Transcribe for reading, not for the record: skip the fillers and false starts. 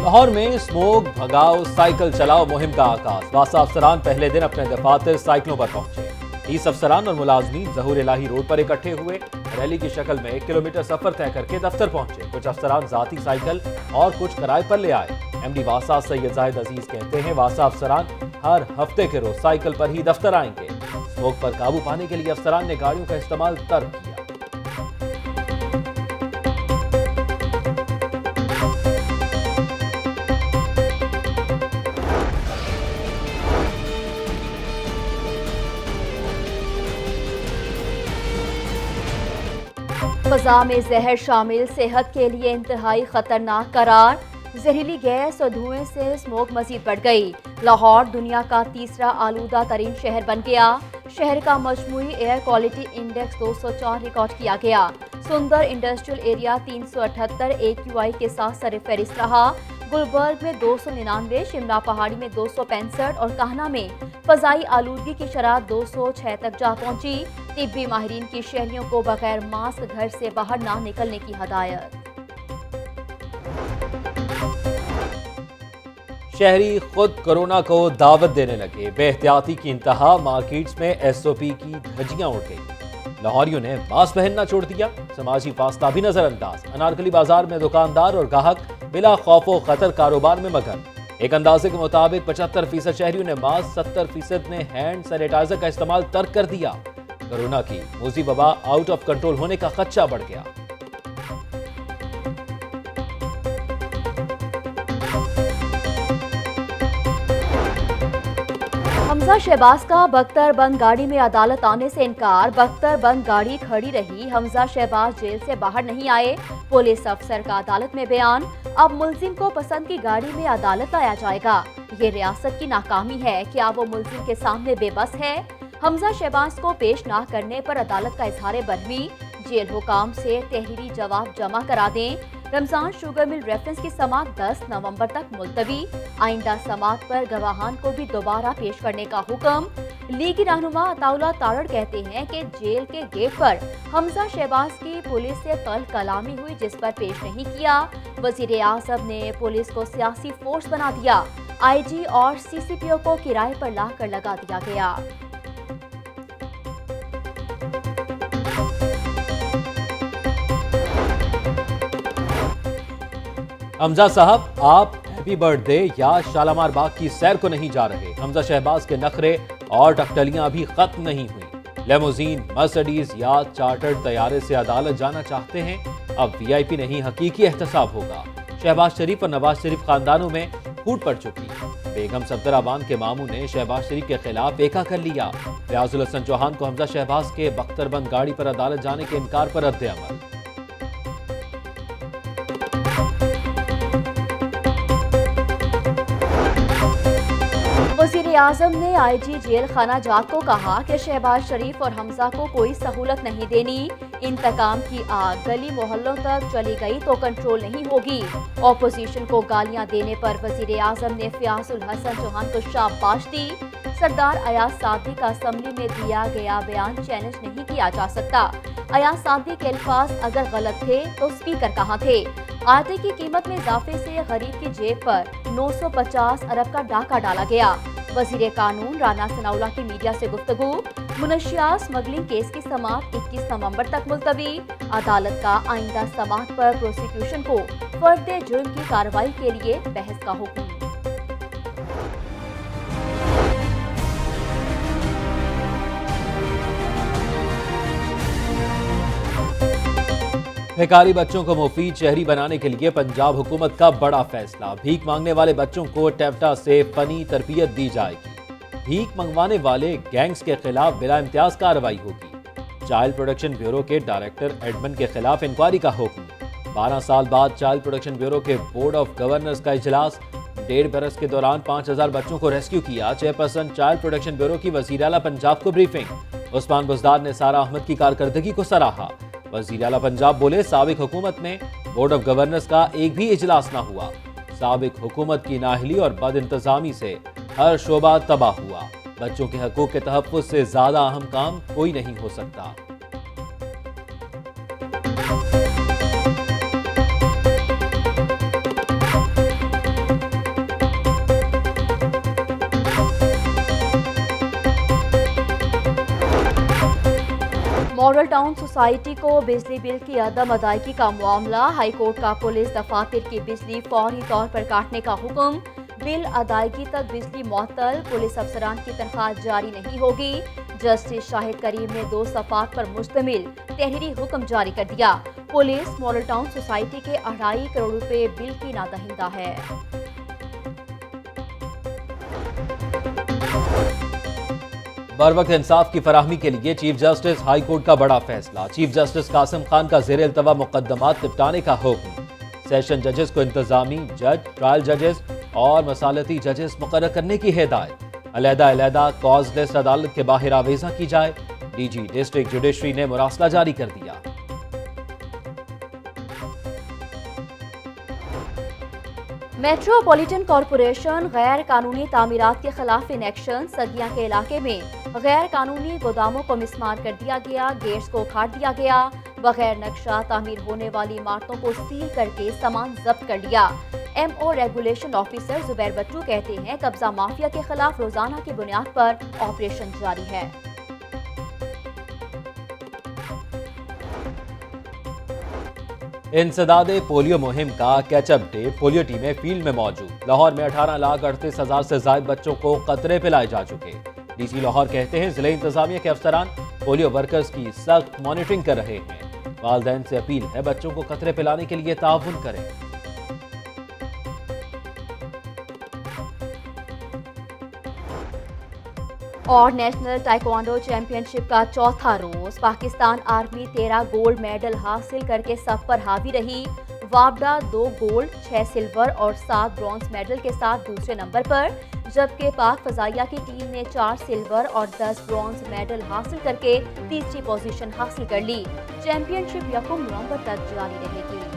लाहौर में स्मोक भगाओ साइकिल चलाओ मुहिम का आगाज। वासा अफसरान पहले दिन अपने दफातर साइकिलों पर पहुंचे। 30 अफसरान और मुलाजमीन ज़हूर इलाही रोड पर इकट्ठे हुए। रैली की शक्ल में 1 किलोमीटर सफर तय करके दफ्तर पहुंचे। कुछ अफसरान जाती साइकिल और कुछ किराए पर ले आए। एमडी वासा सैयद जाहिद अजीज कहते हैं, वासा अफसरान हर हफ्ते के रोज साइकिल पर ही दफ्तर आएंगे। स्मोक पर काबू पाने के लिए अफसरान ने गाड़ियों का इस्तेमाल तर्क किया। फ़ज़ा में जहर शामिल, सेहत के लिए इंतहाई खतरनाक करार। जहरीली गैस और धुएं से स्मोक मजीद बढ़ गई। लाहौर दुनिया का तीसरा आलूदा तरीन शहर बन गया। शहर का मजमूई एयर क्वालिटी इंडेक्स 204 रिकॉर्ड किया गया। सुंदर इंडस्ट्रियल एरिया 378 AQI के साथ सरफहरिस्त रहा। गुलबर्ग में 299, शिमला पहाड़ी में 265 और कान्हा में फ़ज़ाई आलूदगी की शरह 206 तक जा पहुंची। तिब्बी माहिरीन की शहरियों को बगैर मास्क घर से बाहर ना निकलने की हदायत। शहरी खुद कोरोना को दावत देने लगे। बेहतियाती की इंतहा, मार्केट्स में SOP की धज्जियां उड़ गई। लाहौरियों ने मास्क पहनना छोड़ दिया। समाजी फासला भी नजरअंदाज। अनारकली बाजार में दुकानदार और ग्राहक बिला खौफो खतर कारोबार में मगन। एक अंदाजे के मुताबिक 75% शहरियों ने मास्क, 70% ने हैंड सैनिटाइजर का इस्तेमाल तर्क कर दिया। कोरोना की मूजी वबा आउट ऑफ कंट्रोल होने का खदशा बढ़ गया। हमजा शहबाज का बख्तरबंद गाड़ी में अदालत आने से इनकार। बख्तरबंद गाड़ी खड़ी रही, हमजा शहबाज जेल से बाहर नहीं आए। पुलिस अफसर का अदालत में बयान। अब मुल्जिम को पसंद की गाड़ी में अदालत लाया जाएगा। ये रियासत की नाकामी है। क्या वो मुल्जिम के सामने बेबस है? हमजा शहबाज को पेश ना करने पर अदालत का इजहार बरहमी। जेल हुकाम से तहरीरी जवाब जमा करा दें। रमजान शुगर मिल रेफरेंस की समात 10 नवंबर तक मुलतवी। आइंदा समात पर गवाहान को भी दोबारा पेश करने का हुक्म। लीगी रहनुमा अताउल्लाह तारड़ कहते हैं कि जेल के गेट पर हमजा शहबाज की पुलिस से कल कलामी हुई, जिस पर पेश नहीं किया। वजीर आज़म ने पुलिस को सियासी फोर्स बना दिया। IG और CCPO को किराए पर लाकर लगा दिया गया। हमजा साहब, आप हैप्पी बर्थडे या शालामार बाग की सैर को नहीं जा रहे। हमजा शहबाज के नखरे और टकटलियां अभी खत्म नहीं हुई। लेमोजीन, मर्सिडीज या चार्टर्ड तैयारे से अदालत जाना चाहते हैं। अब VIP नहीं, हकीकी एहतसाब होगा। शहबाज शरीफ और नवाज शरीफ खानदानों में फूट पड़ चुकी। बेगम सफदराबान के मामू ने शहबाज शरीफ के खिलाफ एका कर लिया। रियाजुल हसन चौहान को हमजा शहबाज के बख्तरबंद गाड़ी पर अदालत जाने के इनकार पर रद्द अमल। वज़ीर आज़म ने IG जेल खाना जात को कहा कि शहबाज शरीफ और हमजा को कोई सहूलत नहीं देनी। इंतकाम की आग गली मोहल्लों तक चली गई तो कंट्रोल नहीं होगी। ऑपोजिशन को गालियां देने पर वज़ीर आज़म ने रियाजुल हसन चौहान को शाबाश दी। सरदार अयाज सादी का असम्बली में दिया गया बयान चैलेंज नहीं किया जा सकता। अयाज सादी के अल्फाज अगर गलत थे तो स्पीकर कहाँ थे? आटे की कीमत में इजाफे से गरीब की जेब पर 950 अरब का डाका डाला गया। वजीर कानून राना सनाउल्लाह की मीडिया से गुफ्तगू। मुनशियात स्मगलिंग केस की समात 21 नवंबर तक मुलतवी। अदालत का आइंदा समात पर प्रोसिक्यूशन को फर्द जुर्म की कार्रवाई के लिए बहस का हुक्म। बेकारी बच्चों को मुफीद शहरी बनाने के लिए पंजाब हुकूमत का बड़ा फैसला। भीख मांगने वाले बच्चों को टेप्टा से फनी तरबियत दी जाएगी। भीख मंगवाने वाले गैंग्स के खिलाफ बिला इम्तियाज कार्रवाई होगी। चाइल्ड प्रोटेक्शन ब्यूरो के डायरेक्टर एडमन के खिलाफ इंक्वायरी का हुक्म। 12 साल बाद चाइल्ड प्रोटेक्शन ब्यूरो के बोर्ड ऑफ गवर्नर्स का इजलास। 1.5 बरस के दौरान 5000 बच्चों को रेस्क्यू किया। चेयरपर्सन चाइल्ड प्रोटेक्शन ब्यूरो की वजीर आला पंजाब को ब्रीफिंग। उस्मान बुजदार ने सारा अहमद की कारकर्दगी को सराहा। वजीर आला पंजाब बोले, साबिक हुकूमत में बोर्ड ऑफ गवर्नर्स का एक भी इजलास ना हुआ। साबिक हुकूमत की नाहली और बद इंतजामी से हर शोबा तबाह हुआ। बच्चों के हकूक के तहफ़्फ़ुज़ से ज्यादा अहम काम कोई नहीं हो सकता। मॉडल टाउन सोसाइटी को बिजली बिल की अदम अदायगी का मामला, हाईकोर्ट का पुलिस दफातर की बिजली फौरी तौर पर काटने का हुक्म। बिल अदायगी तक बिजली मुअत्तल, पुलिस अफसरान की तनख्वाह जारी नहीं होगी। जस्टिस शाहिद करीम ने 2 सफ़ात पर मुश्तमिल तहरीरी हुक्म जारी कर दिया। पुलिस मॉडल टाउन सोसाइटी के 2.5 करोड़ रुपए बिल की नादहिंदा है। बर वक्त इंसाफ की फराहमी के लिए चीफ जस्टिस हाई कोर्ट का बड़ा फैसला। चीफ जस्टिस कासिम खान का ज़ेर इल्तवा मुकदमात निपटाने का हुक्म। सेशन जजेस को इंतजामी जज, ट्रायल जजेस और मसालती जजेस मुकर्रर करने की हिदायत। अलहदा कॉज लिस्ट अदालत के बाहर आवेजा की जाए। डीजी डिस्ट्रिक्ट जुडिशरी ने मुरासला जारी कर दिया। मेट्रोपॉलिटन कॉरपोरेशन गैर कानूनी तामीरात के खिलाफ इन एक्शन। सगिया के इलाके में गैर कानूनी गोदामों को मिसमार कर दिया गया, गेट्स को उखाड़ दिया गया। बगैर नक्शा तामीर होने वाली इमारतों को सील करके सामान जब्त कर लिया। MO रेगुलेशन ऑफिसर जुबैर बट्टू कहते हैं कब्जा माफिया के खिलाफ रोजाना की बुनियाद पर ऑपरेशन जारी है। इंसदाद पोलियो मुहिम का कैचअप डे, पोलियो टीमें फील्ड में मौजूद। लाहौर में 18,38,000 से ज्यादा बच्चों को कतरे पिलाए जा चुके। डीसी लाहौर कहते हैं जिले इंतजामिया के अफसरान पोलियो वर्कर्स की सख्त मॉनिटरिंग कर रहे हैं। वालिदैन से अपील है बच्चों को कतरे पिलाने के लिए ताउन करें। और नेशनल ताइक्वांडो चैंपियनशिप का चौथा रोज पाकिस्तान आर्मी 13 गोल्ड मेडल हासिल करके सब पर हावी रही। वापडा 2 गोल्ड, 6 सिल्वर और 7 ब्रॉन्ज मेडल के साथ दूसरे नंबर पर, जबकि पाक फजाइया की टीम ने 4 सिल्वर और 10 ब्रॉन्ज मेडल हासिल करके तीसरी पोजीशन हासिल कर ली। चैंपियनशिप 1 नवंबर तक जारी रहेगी।